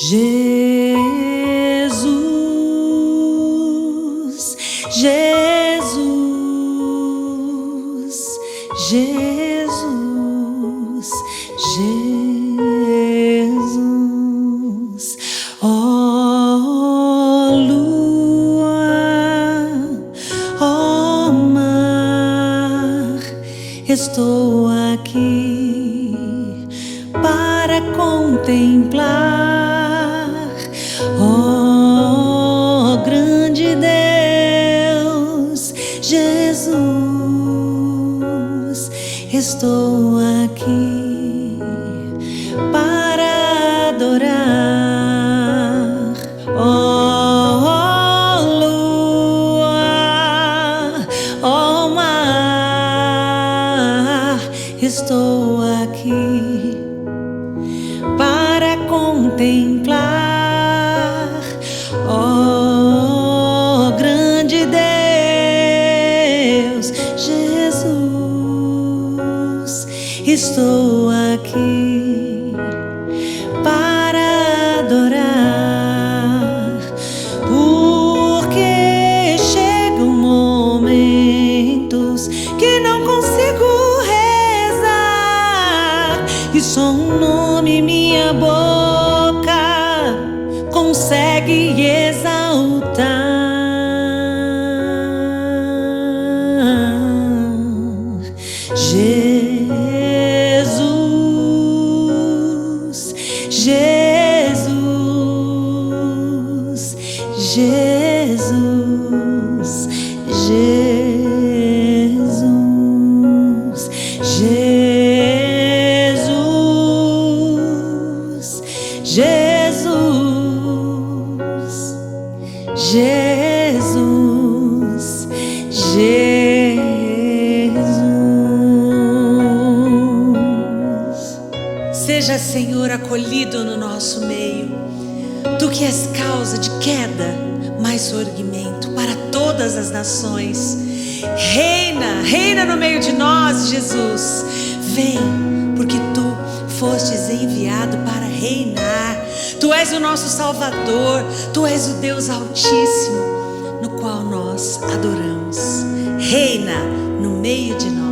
Jesus, Jesus, Jesus, Jesus. Ó lua, ó mar, estou aqui para contemplar, ó grande Deus, Jesus, estou aqui para adorar, ó lua, ó mar, estou aqui para contemplar, ó grande Deus, Jesus, estou aqui para adorar, porque chegam momentos que não consigo rezar e só um nome minha boca consegue exaltar. Jesus, Jesus, Jesus, Jesus, Jesus, Jesus, Jesus, Jesus. Seja, Senhor, acolhido no nosso meio. Tu que és causa de queda, mas surgimento para todas as nações. Reina, reina no meio de nós, Jesus. Vem, porque tu fostes enviado para reinar. Tu és o nosso Salvador, tu és o Deus Altíssimo, no qual nós adoramos. Reina no meio de nós.